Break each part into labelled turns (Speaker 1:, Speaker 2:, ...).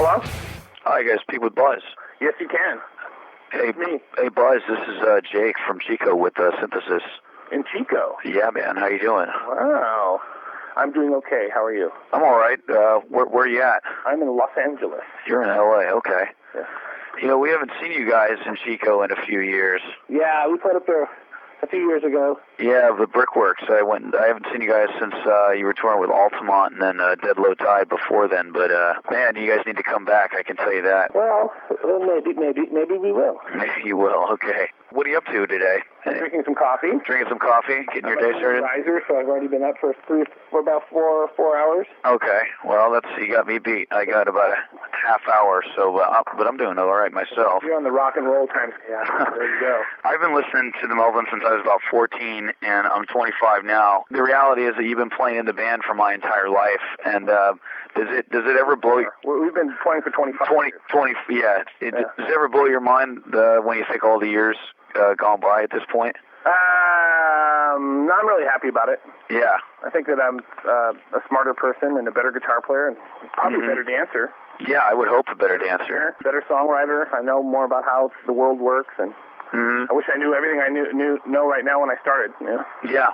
Speaker 1: Hello?
Speaker 2: Hi, guys. Speak with Buzz.
Speaker 1: Yes, you can.
Speaker 2: Hey,
Speaker 1: me.
Speaker 2: Hey, Buzz. This is Jake from Chico with Synthesis.
Speaker 1: In Chico?
Speaker 2: Yeah, man. How you doing?
Speaker 1: Wow. I'm doing okay. How are you?
Speaker 2: I'm all right. Where are you at?
Speaker 1: I'm in Los Angeles.
Speaker 2: You're in L.A. Okay.
Speaker 1: Yes.
Speaker 2: You know, we haven't seen you guys in Chico in a few years.
Speaker 1: Yeah, we put up there a few years ago.
Speaker 2: Yeah, the Brickworks. I haven't seen you guys since you were touring with Altamont and then Dead Low Tide before then. But man, you guys need to come back. I can tell you that.
Speaker 1: Well, maybe we will.
Speaker 2: Maybe you will. Okay. What are you up to today?
Speaker 1: I'm drinking some coffee.
Speaker 2: Drinking some coffee, getting your day started.
Speaker 1: Riser, so I've already been up for about four hours.
Speaker 2: Okay. Well, you got me beat. I got about a half hour, so but I'm doing all right myself.
Speaker 1: You're on the rock and roll time scale. There you go.
Speaker 2: I've been listening to the Melvins since I was about 14, and I'm 25 now. The reality is that you've been playing in the band for my entire life, and does it ever blow you?
Speaker 1: We've been playing for 25 years.
Speaker 2: 20, yeah. Does it ever blow your mind when you think all the years gone by at this point?
Speaker 1: No, I'm really happy about it.
Speaker 2: Yeah.
Speaker 1: I think that I'm a smarter person and a better guitar player and probably a better dancer.
Speaker 2: Yeah, I would hope a better dancer.
Speaker 1: Better songwriter. I know more about how the world works, and I wish I knew everything I know right now when I started.
Speaker 2: Yeah.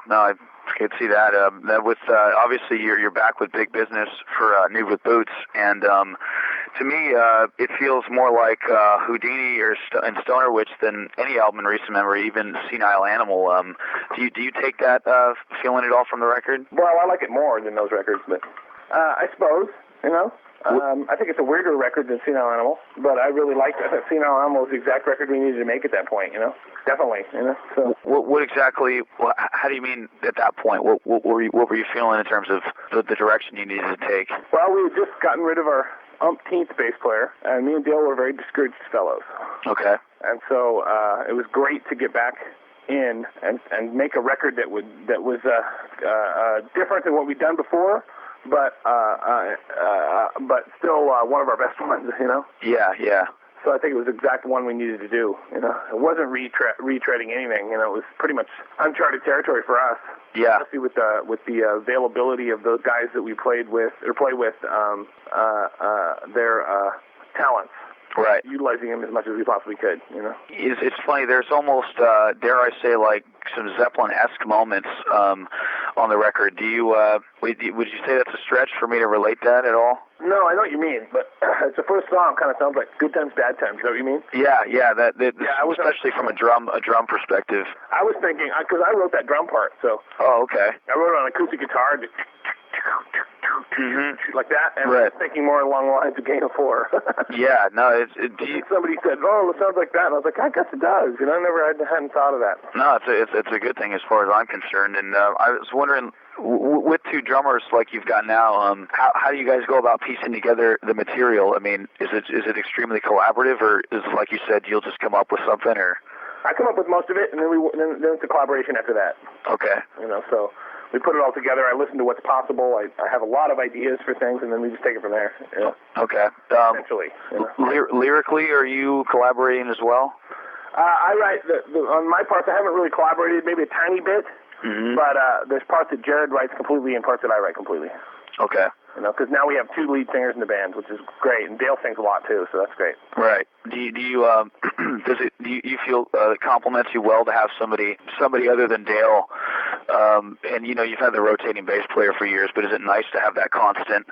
Speaker 2: No, I could see that. With obviously you're back with Big Business for Nude With Boots, and to me it feels more like Houdini and Stoner Witch than any album in recent memory, even Senile Animal. Do you take that feeling at all from the record?
Speaker 1: Well, I like it more than those records, but I suppose I think it's a weirder record than Senile Animal, but I really liked it. I thought Senile Animal was the exact record we needed to make at that point, Definitely, So.
Speaker 2: What exactly, how do you mean at that point? What were you feeling in terms of the direction you needed to take?
Speaker 1: Well, we had just gotten rid of our umpteenth bass player, and me and Dale were very discouraged fellows. Okay. And so it was great to get back in and make a record that was different than what we'd done before, but still one of our best ones, Yeah. So I think it was the exact one we needed to do, It wasn't retreading anything, It was pretty much uncharted territory for us. Yeah. Especially with the availability of those guys that we play with, their talents. Right. Utilizing them as much as we possibly could,
Speaker 2: It's funny, there's almost, dare I say, like some Zeppelin-esque moments on the record. Do you, would you say that's a stretch for me to relate that at all?
Speaker 1: No, I know what you mean, but it's the first song kind of sounds like Good Times, Bad Times. You know what you mean?
Speaker 2: Yeah, especially from a drum perspective.
Speaker 1: I was thinking, because I wrote that drum part, so.
Speaker 2: Oh, okay.
Speaker 1: I wrote it on acoustic guitar, like that, and I was thinking more along the lines of Game of Four.
Speaker 2: Yeah, no,
Speaker 1: somebody said, "Oh, it sounds like that," and I was like, "I guess it does." I hadn't thought of that.
Speaker 2: No, it's a good thing as far as I'm concerned. And I was wondering, with two drummers like you've got now, how do you guys go about piecing together the material? I mean, is it extremely collaborative, or is it, like you said, you'll just come up with something, or?
Speaker 1: I come up with most of it, and then it's a collaboration after that. Okay. So we put it all together. I listen to what's possible. I have a lot of ideas for things, and then we just take it from there.
Speaker 2: Okay.
Speaker 1: Essentially.
Speaker 2: Lyrically, are you collaborating as well?
Speaker 1: I write on my parts. I haven't really collaborated, maybe a tiny bit, but there's parts that Jared writes completely and parts that I write completely. Okay. Because now we have two lead singers in the band, which is great, and Dale sings a lot too, so that's great. Right.
Speaker 2: Do you do you feel it complements you well to have somebody other than Dale? And you've had the rotating bass player for years, but is it nice to have that constant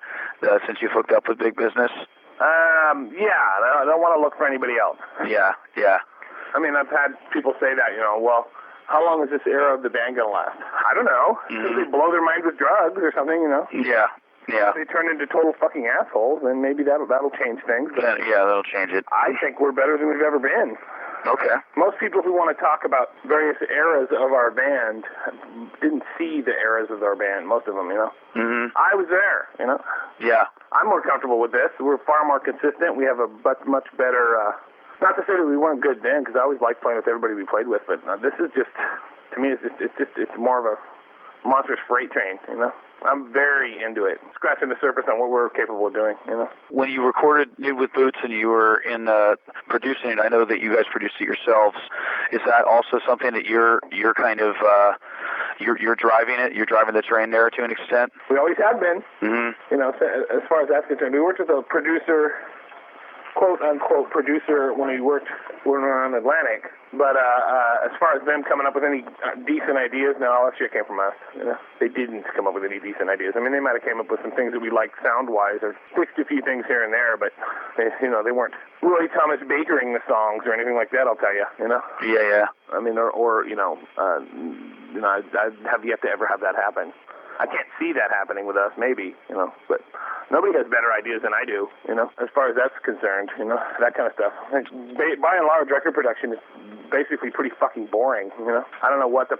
Speaker 2: since you've hooked up with Big Business?
Speaker 1: Yeah. I don't want to look for anybody else. Yeah. I mean, I've had people say that, well, how long is this era of the band going to last? I don't know. They blow their minds with drugs or something, Yeah. If they turn into total fucking assholes, then maybe that'll change things. But
Speaker 2: that'll change it.
Speaker 1: I think we're better than we've ever been. Okay. Most people who want to talk about various eras of our band didn't see the eras of our band, most of them, I was there, Yeah. I'm more comfortable with this. We're far more consistent. We have a much better, not to say that we weren't good then, because I always liked playing with everybody we played with, but this is just, to me, it's more of a monstrous freight train, I'm very into it, scratching the surface on what we're capable of doing,
Speaker 2: When you recorded Nude With Boots and you were in producing it, I know that you guys produced it yourselves. Is that also something that you're kind of You're driving it. You're driving the train there to an extent.
Speaker 1: We always have been.
Speaker 2: Mm-hmm.
Speaker 1: You know, as far as that's concerned, we worked with a producer, quote unquote producer, when we were on Atlantic. But as far as them coming up with any decent ideas, no, all that shit came from us. You know, they didn't come up with any decent ideas. I mean, they might have came up with some things that we liked sound-wise, or fixed a few things here and there, but they weren't Roy Thomas Bakering the songs or anything like that. I'll tell you. You know.
Speaker 2: Yeah.
Speaker 1: I mean, I'd have yet to ever have that happen. I can't see that happening with us, maybe, but nobody has better ideas than I do, as far as that's concerned, that kind of stuff. By and large, record production is basically pretty fucking boring, I don't know what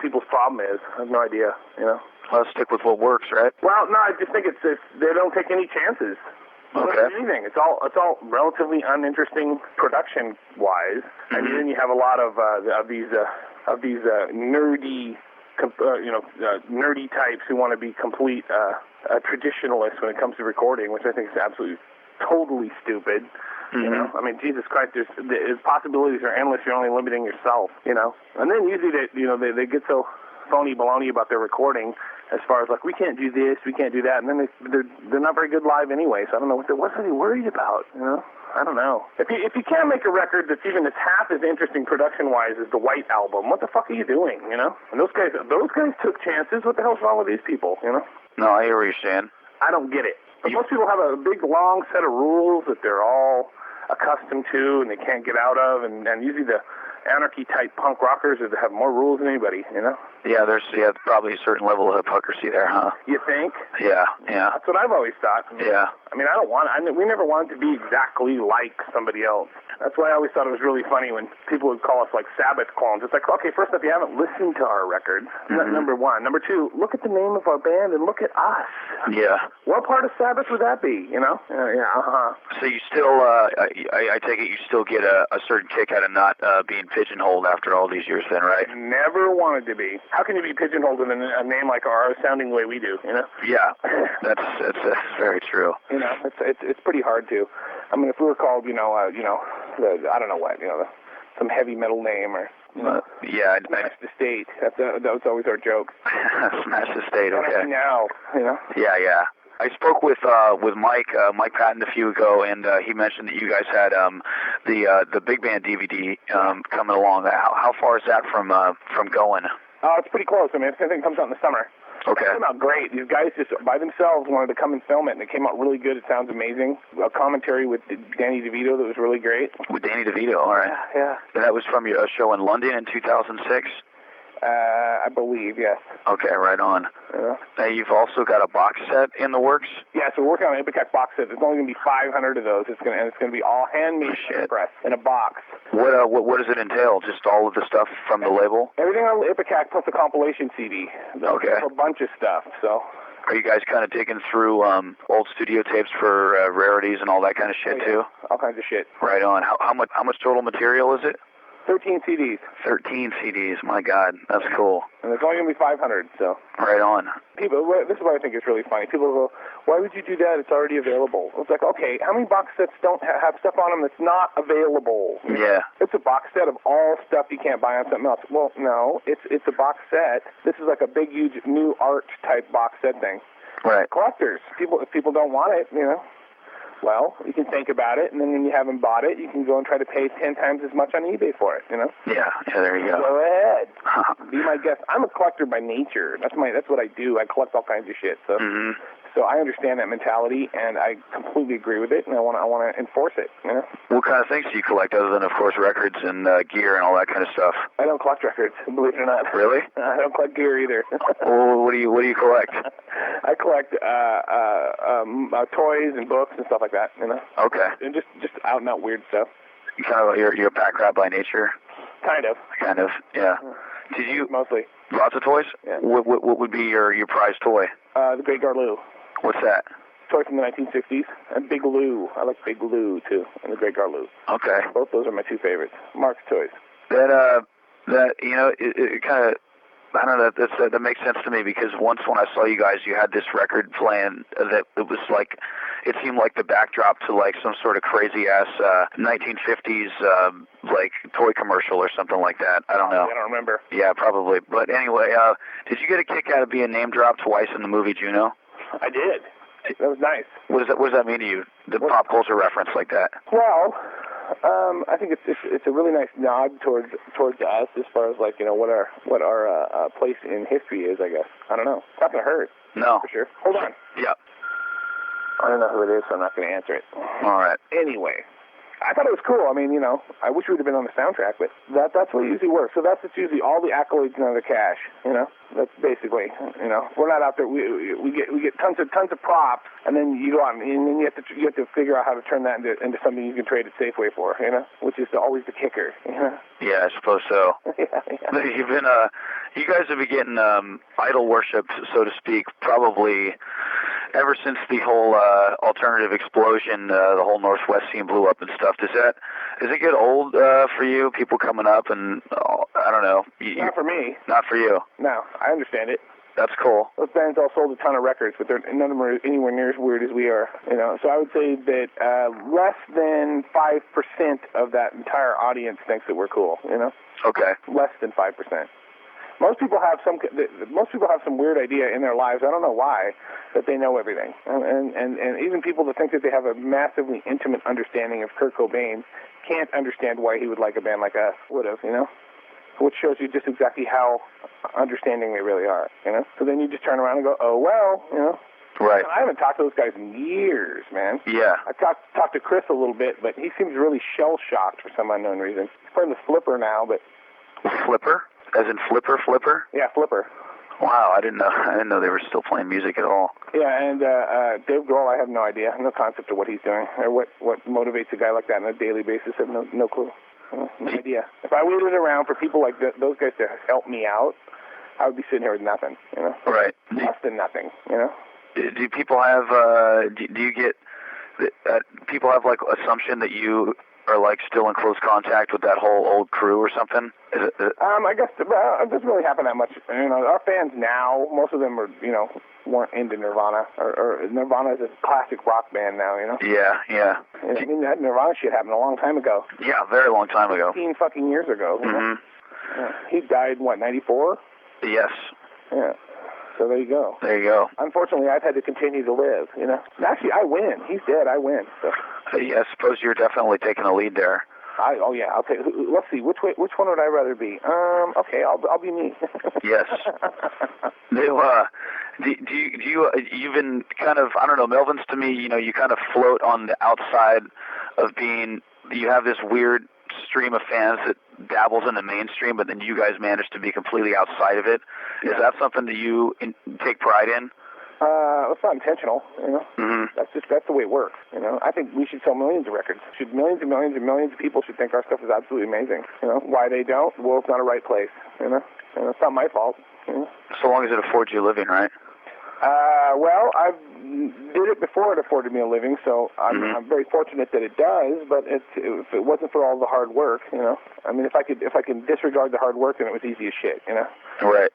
Speaker 1: people's problem is. I have no idea,
Speaker 2: Let's stick with what works, right?
Speaker 1: Well, no, I just think it's they don't take any chances.
Speaker 2: Okay.
Speaker 1: Anything. It's all relatively uninteresting production-wise, and then you have a lot of these nerdy. Nerdy types who want to be complete traditionalists when it comes to recording, which I think is absolutely totally stupid.
Speaker 2: Mm-hmm.
Speaker 1: I mean, Jesus Christ, the possibilities are endless. You're only limiting yourself. And then usually they get so phony baloney about their recording, as far as like, we can't do this, we can't do that, and then they're not very good live anyway. So I don't know what are they worried about. I don't know. If you can't make a record that's even as half as interesting production-wise as the White Album, what the fuck are you doing, And those guys took chances. What the hell's wrong with these people,
Speaker 2: No, I hear what you're saying.
Speaker 1: I don't get it. But most people have a big, long set of rules that they're all accustomed to and they can't get out of, and usually the anarchy-type punk rockers have more rules than anybody,
Speaker 2: Yeah, there's probably a certain level of hypocrisy there, huh?
Speaker 1: You think?
Speaker 2: Yeah.
Speaker 1: That's what I've always thought.
Speaker 2: Yeah.
Speaker 1: I mean, we never wanted to be exactly like somebody else. That's why I always thought it was really funny when people would call us like Sabbath clones. It's like, okay, first off, you haven't listened to our records.
Speaker 2: Mm-hmm.
Speaker 1: Number one. Number two, look at the name of our band and look at us.
Speaker 2: Yeah.
Speaker 1: What part of Sabbath would that be, Yeah, uh-huh.
Speaker 2: So you still, I take it you still get a certain kick out of not being pigeonholed after all these years then, right?
Speaker 1: Never wanted to be. How can you be pigeonholed in a name like ours sounding the way we do,
Speaker 2: Yeah, that's very true.
Speaker 1: It's pretty hard to. I mean, if we were called, I don't know what, some heavy metal name or,
Speaker 2: yeah,
Speaker 1: Smash the State. That was always our joke.
Speaker 2: Smash the State, okay.
Speaker 1: Now,
Speaker 2: Yeah. I spoke with Mike Patton a few ago, and he mentioned that you guys had the big band DVD coming along. How far is that from going?
Speaker 1: It's pretty close. I mean, I think it comes out in the summer.
Speaker 2: Okay.
Speaker 1: It came out great. These guys just by themselves wanted to come and film it, and it came out really good. It sounds amazing. A commentary with Danny DeVito that was really great.
Speaker 2: With Danny DeVito, all right.
Speaker 1: Yeah.
Speaker 2: And that was from your show in London in 2006?
Speaker 1: I believe, yes.
Speaker 2: Okay, right on.
Speaker 1: Yeah.
Speaker 2: Now, you've also got a box set in the works?
Speaker 1: Yeah, so we're working on an Ipecac box set. There's only going to be 500 of those. It's going to be all handmade press in a box.
Speaker 2: What does it entail? Just all of the stuff from the label?
Speaker 1: Everything on Ipecac plus a compilation CD.
Speaker 2: Okay.
Speaker 1: A bunch of stuff, so...
Speaker 2: Are you guys kind of digging through old studio tapes for rarities and all that kind of shit, too?
Speaker 1: All kinds of shit.
Speaker 2: Right on. How much total material is it?
Speaker 1: 13 CDs.
Speaker 2: 13 CDs. My God, that's cool.
Speaker 1: And there's only going to be 500, so.
Speaker 2: Right on.
Speaker 1: People, this is what I think is really funny. People go, why would you do that? It's already available. It's like, okay, how many box sets don't have stuff on them that's not available?
Speaker 2: Yeah.
Speaker 1: It's a box set of all stuff you can't buy on something else. Well, no, it's a box set. This is like a big, huge new art type box set thing.
Speaker 2: Right.
Speaker 1: Collectors. If people don't want it, well, you can think about it, and then when you haven't bought it, you can go and try to pay 10 times as much on eBay for it,
Speaker 2: Yeah, there you go.
Speaker 1: Go ahead. Be my guest. I'm a collector by nature. That's what I do. I collect all kinds of shit. So, So I understand that mentality, and I completely agree with it, and I want to enforce it.
Speaker 2: What kind of things do you collect, other than, of course, records and gear and all that kind of stuff?
Speaker 1: I don't collect records, believe it or not.
Speaker 2: Really?
Speaker 1: I don't collect gear either.
Speaker 2: Well, what do you collect?
Speaker 1: I collect toys and books and stuff like that.
Speaker 2: Okay.
Speaker 1: And just out and out weird stuff.
Speaker 2: You kind of you're a pack rat by nature.
Speaker 1: Kind of.
Speaker 2: Yeah. Did you
Speaker 1: mostly?
Speaker 2: Lots of toys?
Speaker 1: Yeah.
Speaker 2: What would be your prized toy?
Speaker 1: The Great Garloo.
Speaker 2: What's that?
Speaker 1: Toy from the 1960s. And Big Lou. I like Big Lou, too, and the Great Garloo.
Speaker 2: Okay.
Speaker 1: Both those are my two favorites. Mark's toys.
Speaker 2: That it kind of, I don't know, that makes sense to me, because once when I saw you guys, you had this record playing that it was like, it seemed like the backdrop to like some sort of crazy ass 1950s like toy commercial or something like that. I don't know.
Speaker 1: I don't remember.
Speaker 2: Yeah, probably. But anyway, did you get a kick out of being name dropped twice in the movie Juno?
Speaker 1: I did. That was nice.
Speaker 2: What does that mean to you? The pop culture reference like that?
Speaker 1: Well, I think it's a really nice nod towards us as far as like what our place in history is. I guess I don't know. It's not gonna hurt.
Speaker 2: No,
Speaker 1: for sure. Hold on.
Speaker 2: Yeah.
Speaker 1: I don't know who it is, so I'm not gonna answer it.
Speaker 2: All right.
Speaker 1: Anyway. I thought it was cool. I mean, I wish we would have been on the soundtrack, but that's what usually works. So that's usually all the accolades and the cash. That's basically. We're not out there. We get tons of props, and then you go on, and then you have to figure out how to turn that into something you can trade at Safeway for. Which is always the kicker.
Speaker 2: Yeah, I suppose so.
Speaker 1: Yeah.
Speaker 2: You've been you guys have been getting idol worship, so to speak, probably ever since the whole alternative explosion, the whole Northwest scene blew up and stuff. Does it get old for you? People coming up and I don't know.
Speaker 1: Not for me.
Speaker 2: Not for you.
Speaker 1: No, I understand it.
Speaker 2: That's cool.
Speaker 1: Those bands all sold a ton of records, but none of them are anywhere near as weird as we are. So I would say that less than 5% of that entire audience thinks that we're cool.
Speaker 2: Okay.
Speaker 1: Less than 5%. Most people have some weird idea in their lives. I don't know why, that they know everything, and even people that think that they have a massively intimate understanding of Kurt Cobain can't understand why he would like a band like us would have, which shows you just exactly how understanding they really are, So then you just turn around and go, oh well,
Speaker 2: Right.
Speaker 1: I haven't talked to those guys in years, man.
Speaker 2: Yeah.
Speaker 1: I talked to Chris a little bit, but he seems really shell shocked for some unknown reason. He's playing the Flipper now, but
Speaker 2: Flipper. As in Flipper?
Speaker 1: Yeah, Flipper.
Speaker 2: Wow, I didn't know they were still playing music at all.
Speaker 1: Yeah, and Dave Grohl, I have no idea, no concept of what he's doing or what motivates a guy like that on a daily basis. I have no clue, no idea. If I waited around for people like those guys to help me out, I would be sitting here with nothing,
Speaker 2: Right.
Speaker 1: Less than nothing,
Speaker 2: Do people have? Do you get? People have like assumption that you are like still in close contact with that whole old crew or something?
Speaker 1: I guess it doesn't really happen that much. Our fans now, most of them are, weren't into Nirvana, or Nirvana is a classic rock band now,
Speaker 2: Yeah.
Speaker 1: I mean, that Nirvana shit happened a long time ago.
Speaker 2: Yeah, a very long time ago.
Speaker 1: 15 fucking years ago.
Speaker 2: Mm-hmm.
Speaker 1: He died, 94?
Speaker 2: Yes.
Speaker 1: Yeah. So there you go.
Speaker 2: There you go.
Speaker 1: Unfortunately, I've had to continue to live, Actually, I win. He's dead. I win. So.
Speaker 2: Yeah, I suppose you're definitely taking a lead there.
Speaker 1: Oh yeah, I'll take. Let's see, which one would I rather be? Okay, I'll be me.
Speaker 2: Yes. Do you've been kind of, I don't know, Melvins to me, you kind of float on the outside of being. You have this weird stream of fans that dabbles in the mainstream, but then you guys manage to be completely outside of it. Is that something that you take pride in?
Speaker 1: It's not intentional,
Speaker 2: Mm-hmm.
Speaker 1: That's the way it works, I think we should sell millions of records. Millions and millions and millions of people should think our stuff is absolutely amazing. Why they don't? The world's not a right place, and it's not my fault.
Speaker 2: So long as it affords you a living, right?
Speaker 1: Well, I did it before it afforded me a living, so I'm very fortunate that it does. But if it wasn't for all the hard work, I mean, if I can disregard the hard work, then it was easy as shit,
Speaker 2: Right.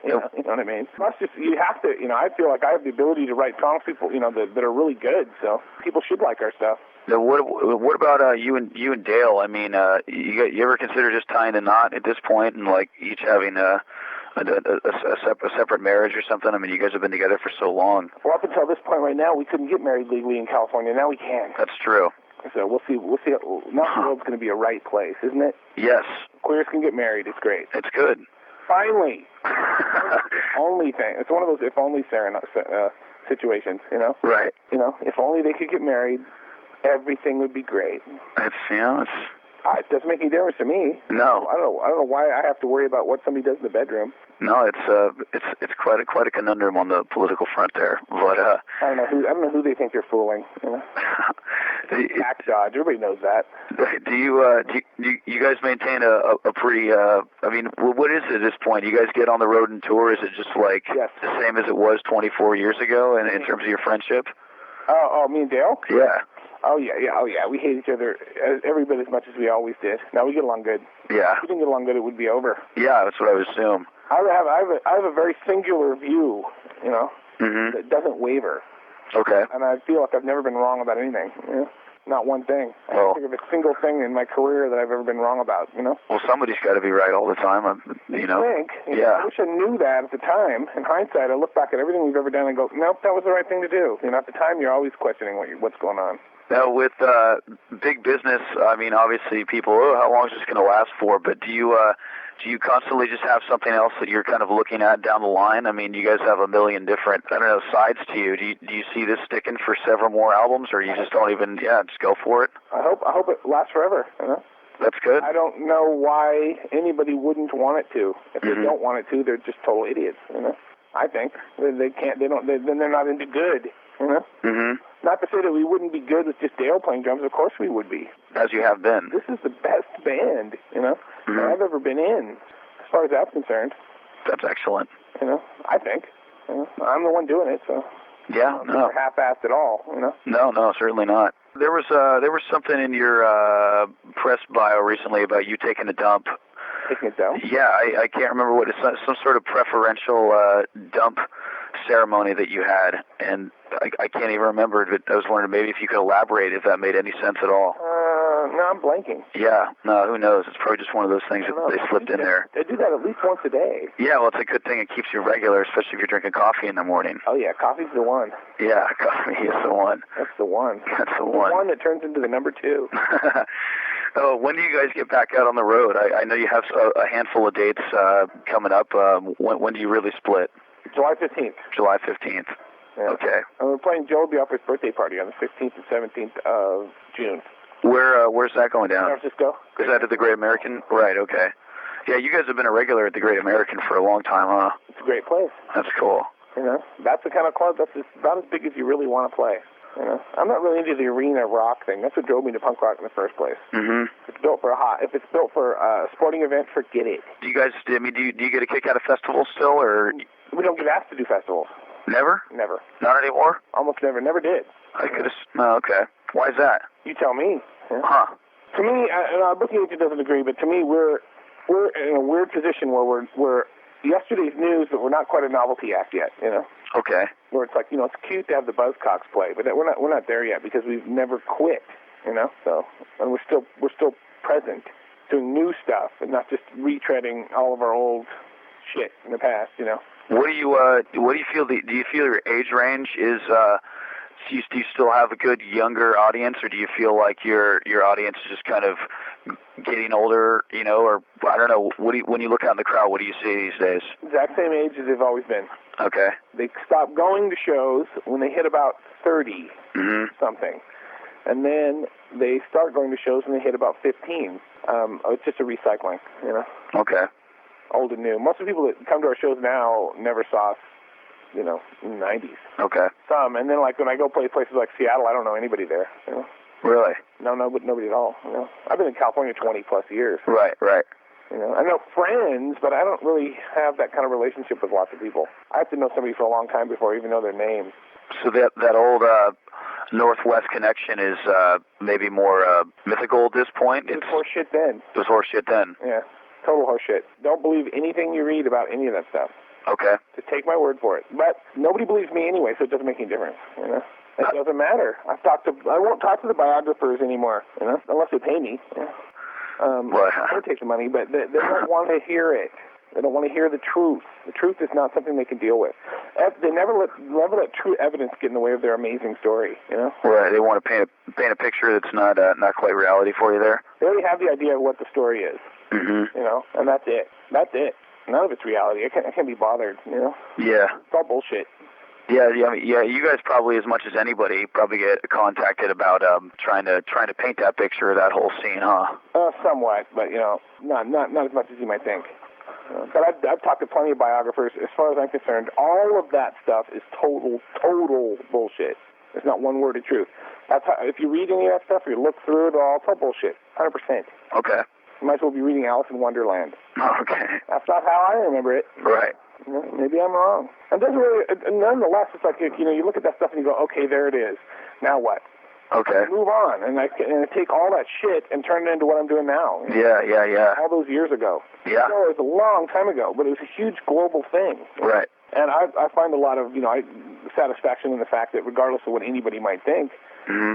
Speaker 1: you know what I mean? Plus, just you have to, I feel like I have the ability to write songs, people, that are really good. So people should like our stuff.
Speaker 2: Now, what about you and Dale? I mean, you ever consider just tying the knot at this point and like each having a separate marriage or something? I mean, you guys have been together for so long.
Speaker 1: Well, up until this point right now, we couldn't get married legally in California. Now we can.
Speaker 2: That's true.
Speaker 1: So we'll see. Now the world's going to be a right place, isn't it?
Speaker 2: Yes.
Speaker 1: Queers can get married. It's great.
Speaker 2: It's good.
Speaker 1: Finally. Only thing. It's one of those if only situations,
Speaker 2: Right.
Speaker 1: If only they could get married, everything would be great. It doesn't make any difference to me.
Speaker 2: No.
Speaker 1: I don't know why I have to worry about what somebody does in the bedroom.
Speaker 2: No, it's quite a conundrum on the political front there. But I
Speaker 1: don't know who they think they're fooling. Tax dodge. Everybody knows that.
Speaker 2: Do you guys maintain a pretty? I mean, what is it at this point? You guys get on the road and tour? Is it just like the same as it was 24 years ago in terms of your friendship?
Speaker 1: Oh, me and Dale?
Speaker 2: Yeah.
Speaker 1: Oh yeah. We hate each other every bit as much as we always did. Now we get along good.
Speaker 2: Yeah.
Speaker 1: If we didn't get along good, it would be over.
Speaker 2: Yeah, that's what I would assume.
Speaker 1: I have a very singular view,
Speaker 2: Mm-hmm.
Speaker 1: that doesn't waver.
Speaker 2: Okay.
Speaker 1: And I feel like I've never been wrong about anything, you know? Not one thing. I can't think of a single thing in my career that I've ever been wrong about, you know?
Speaker 2: Well, somebody's got to be right all the time, you know?
Speaker 1: I wish I knew that at the time. In hindsight, I look back at everything we've ever done and go, nope, that was the right thing to do. You know, at the time, you're always questioning what's going on.
Speaker 2: Now, with big business, I mean, obviously people, how long is this going to last for? But do you constantly just have something else that you're kind of looking at down the line? I mean, you guys have a million different, I don't know, sides to you. Do you see this sticking for several more albums, or you just don't even, just go for it?
Speaker 1: I hope it lasts forever, you know?
Speaker 2: That's good.
Speaker 1: I don't know why anybody wouldn't want it to. If they don't want it to, they're just total idiots, you know? I think. Then they're not into good, you know?
Speaker 2: Mm-hmm.
Speaker 1: Not to say that we wouldn't be good with just Dale playing drums. Of course we would be.
Speaker 2: As you have been.
Speaker 1: This is the best band, you know, that I've ever been in, as far as that's concerned.
Speaker 2: That's excellent.
Speaker 1: You know, I think. You know, I'm the one doing it, so.
Speaker 2: Yeah, no.
Speaker 1: Half-assed at all, you know?
Speaker 2: No, certainly not. There was something in your press bio recently about you taking a dump.
Speaker 1: Taking a dump?
Speaker 2: Yeah, I can't remember what it's some sort of preferential dump ceremony that you had, and I can't even remember it, but I was wondering maybe if you could elaborate if that made any sense at all.
Speaker 1: No, I'm blanking.
Speaker 2: Yeah, no, who knows? It's probably just one of those things that they slipped in there.
Speaker 1: They do that at least once a day.
Speaker 2: Yeah, well, it's a good thing. It keeps you regular, especially if you're drinking coffee in the morning.
Speaker 1: Oh, yeah, coffee's the one.
Speaker 2: Yeah, coffee is the one.
Speaker 1: That's the one.
Speaker 2: That's the one.
Speaker 1: The one that turns into the number 2.
Speaker 2: Oh, when do you guys get back out on the road? I know you have a handful of dates coming up. When do you really split?
Speaker 1: July 15th.
Speaker 2: July 15th. Yeah. Okay.
Speaker 1: And we're playing Joe Biafra's birthday party on the 16th and 17th of June.
Speaker 2: Where's that going down?
Speaker 1: San Francisco.
Speaker 2: Is that at the Great American? Right, okay. Yeah, you guys have been a regular at the Great American for a long time, huh?
Speaker 1: It's a great place.
Speaker 2: That's cool.
Speaker 1: You know, that's the kind of club that's about as big as you really want to play. You know, I'm not really into the arena rock thing. That's what drove me to punk rock in the first place.
Speaker 2: Mm-hmm.
Speaker 1: If it's built for a sporting event, forget it.
Speaker 2: Do you guys? I mean, do you get a kick out of festivals still, or?
Speaker 1: We don't get asked to do festivals.
Speaker 2: Never?
Speaker 1: Never.
Speaker 2: Not anymore?
Speaker 1: Almost never. Never did.
Speaker 2: I could have. Oh, okay. Why is that?
Speaker 1: You tell me. Yeah.
Speaker 2: Huh.
Speaker 1: To me, and our booking agent doesn't agree, but to me, we're in a weird position where we're yesterday's news, but we're not quite a novelty act yet. You know.
Speaker 2: Okay.
Speaker 1: Where it's like, you know, it's cute to have the Buzzcocks play, but we're not there yet because we've never quit. You know. So, and we're still present, doing new stuff, and not just retreading all of our old shit in the past. You know.
Speaker 2: What do you feel? Do you feel your age range is? Do you still have a good younger audience, or do you feel like your audience is just kind of getting older? You know, or I don't know. When you look out in the crowd, what do you see these days?
Speaker 1: Exact same age as they've always been.
Speaker 2: Okay.
Speaker 1: They stop going to shows when they hit about 30 something, and then they start going to shows when they hit about 15. It's just a recycling, you know.
Speaker 2: Okay.
Speaker 1: Old and new. Most of the people that come to our shows now never saw us, you know, in the 90s.
Speaker 2: Okay.
Speaker 1: Some, and then like when I go play places like Seattle, I don't know anybody there. You know?
Speaker 2: Really?
Speaker 1: No, nobody at all. You know, I've been in California 20 plus years.
Speaker 2: Right.
Speaker 1: You know, I know friends, but I don't really have that kind of relationship with lots of people. I have to know somebody for a long time before I even know their names.
Speaker 2: So that old Northwest connection is maybe more mythical at this point.
Speaker 1: It was horseshit then.
Speaker 2: It was horseshit then.
Speaker 1: Yeah. Total horseshit. Don't believe anything you read about any of that stuff.
Speaker 2: Okay.
Speaker 1: Just take my word for it. But nobody believes me anyway, so it doesn't make any difference. You know, it doesn't matter. I won't talk to the biographers anymore. You know, unless they pay me. Yeah. I'll take the money, but they don't want to hear it. They don't want to hear the truth. The truth is not something they can deal with. They never let true evidence get in the way of their amazing story. You know.
Speaker 2: Right. They want to paint a picture that's not quite reality for you there.
Speaker 1: They already have the idea of what the story is.
Speaker 2: Mm-hmm.
Speaker 1: You know, and that's it. That's it. None of it's reality. I can't be bothered. You know.
Speaker 2: Yeah.
Speaker 1: It's all bullshit.
Speaker 2: Yeah. You guys probably, as much as anybody, probably get contacted about trying to paint that picture of that whole scene, huh?
Speaker 1: Somewhat, but you know, not as much as you might think. But I've talked to plenty of biographers. As far as I'm concerned, all of that stuff is total bullshit. There's not one word of truth. That's how, if you read any of that stuff or you look through it all, it's all bullshit. 100%.
Speaker 2: Okay.
Speaker 1: You might as well be reading Alice in Wonderland.
Speaker 2: Okay.
Speaker 1: That's not how I remember it.
Speaker 2: Right.
Speaker 1: You know, maybe I'm wrong. And doesn't really. Nonetheless, it's like, you know, you look at that stuff and you go, okay, there it is. Now what?
Speaker 2: Okay.
Speaker 1: Move on, and I take all that shit and turn it into what I'm doing now.
Speaker 2: Yeah.
Speaker 1: All those years ago.
Speaker 2: Yeah.
Speaker 1: So it was a long time ago, but it was a huge global thing.
Speaker 2: Right.
Speaker 1: And I find a lot of, you know, satisfaction in the fact that regardless of what anybody might think,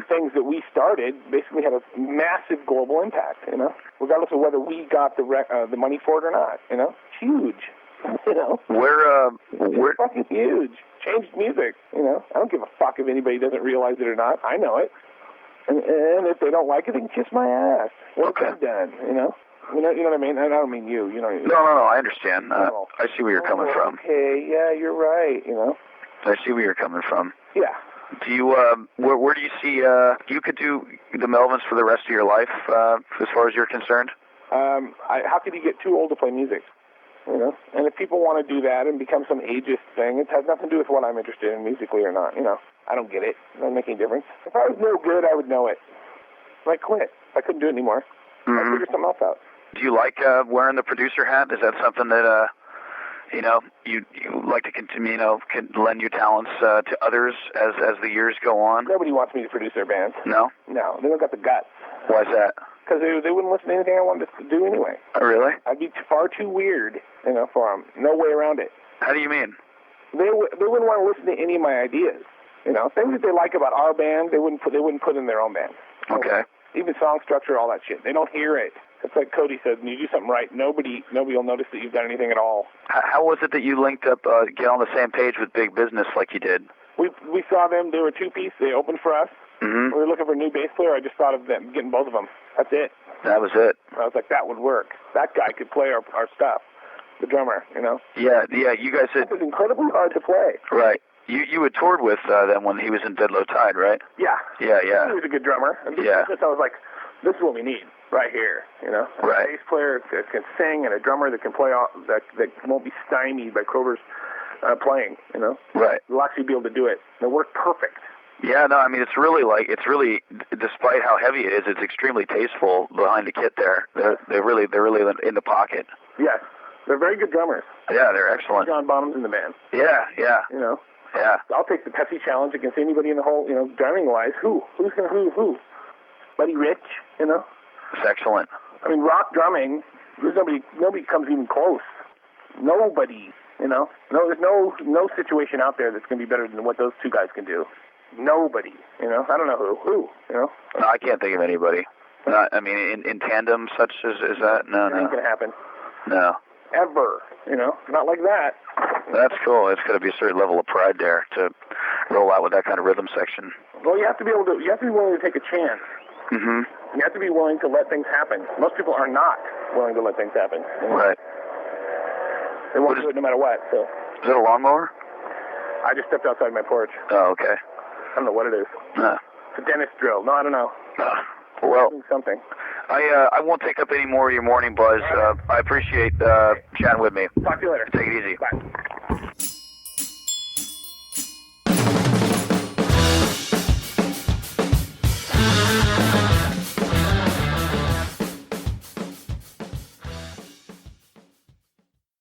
Speaker 1: things that we started basically had a massive global impact, you know, regardless of whether we got the money for it or not, you know. It's huge, you know.
Speaker 2: We're
Speaker 1: fucking huge. Changed music, you know. I don't give a fuck if anybody doesn't realize it or not. I know it. And if they don't like it, they can kiss my ass. What's that done, you know? You know what I mean? I don't mean you. You know.
Speaker 2: No. I understand. I see where you're coming from.
Speaker 1: Okay. Yeah, you're right. You know.
Speaker 2: I see where you're coming from.
Speaker 1: Yeah.
Speaker 2: Do you? Where do you see? You could do the Melvins for the rest of your life, as far as you're concerned.
Speaker 1: How could you get too old to play music? You know. And if people want to do that and become some ageist thing, it has nothing to do with what I'm interested in musically or not. You know. I don't get it. It doesn't make any difference. If I was no good, I would know it. I'd quit. I couldn't do it anymore. I'd figure something else out.
Speaker 2: Do you like wearing the producer hat? Is that something that you know you like to continue? You know, can lend your talents to others as the years go on?
Speaker 1: Nobody wants me to produce their bands.
Speaker 2: No.
Speaker 1: No, they don't got the guts.
Speaker 2: Why is that?
Speaker 1: Because they wouldn't listen to anything I wanted to do anyway.
Speaker 2: Oh, really?
Speaker 1: I'd be far too weird, you know, for them. No way around it.
Speaker 2: How do you mean?
Speaker 1: They wouldn't want to listen to any of my ideas. You know, things that they like about our band, they wouldn't put in their own band.
Speaker 2: Okay.
Speaker 1: Even song structure, all that shit. They don't hear it. It's like Cody says, when you do something right, nobody will notice that you've done anything at all.
Speaker 2: How was it that you linked up, get on the same page with Big Business like you did?
Speaker 1: We saw them. They were two-piece. They opened for us. We were looking for a new bass player. I just thought of them getting both of them. That's it.
Speaker 2: That was it.
Speaker 1: I was like, that would work. That guy could play our stuff. The drummer, you know.
Speaker 2: Yeah. You guys said
Speaker 1: it was incredibly hard to play.
Speaker 2: Right. You had toured with them when he was in Dead Low Tide, right?
Speaker 1: Yeah.
Speaker 2: Yeah.
Speaker 1: He was a good drummer. And
Speaker 2: yeah.
Speaker 1: I was like, this is what we need right here, you know.
Speaker 2: Right.
Speaker 1: A bass player that can sing and a drummer that can play that won't be stymied by Kroger's playing, you know.
Speaker 2: Right.
Speaker 1: They'll actually be able to do it. They'll work perfect.
Speaker 2: Yeah, no, I mean, it's really, despite how heavy it is, it's extremely tasteful behind the kit there. They're really in the pocket.
Speaker 1: Yes. They're very good drummers.
Speaker 2: Yeah, they're excellent.
Speaker 1: John Bonham's in the band.
Speaker 2: Yeah.
Speaker 1: You know.
Speaker 2: Yeah.
Speaker 1: I'll take the Pepsi challenge against anybody in the whole, you know, drumming-wise. Who's going to who? Buddy Rich, you know.
Speaker 2: It's excellent.
Speaker 1: I mean, rock drumming, there's nobody comes even close. Nobody, you know. No, there's no situation out there that's going to be better than what those two guys can do. Nobody, you know. I don't know who, you know.
Speaker 2: No, I can't think of anybody. Not, I mean, in tandem such as that? No.
Speaker 1: It ain't going to happen.
Speaker 2: No.
Speaker 1: Ever, you know. Not like that.
Speaker 2: That's cool. It's got to be a certain level of pride there to roll out with that kind of rhythm section.
Speaker 1: Well, you have to be willing to take a chance. You have to be willing to let things happen. Most people are not willing to let things happen. You know?
Speaker 2: Right.
Speaker 1: They won't do it no matter what. So.
Speaker 2: Is it a lawnmower?
Speaker 1: I just stepped outside my porch.
Speaker 2: Oh, okay.
Speaker 1: I don't know what it is. It's a dentist drill. No, I don't know.
Speaker 2: Well,
Speaker 1: something.
Speaker 2: I won't take up any more of your morning buzz. I appreciate chatting with me.
Speaker 1: Talk to you later.
Speaker 2: Take it easy.
Speaker 1: Bye.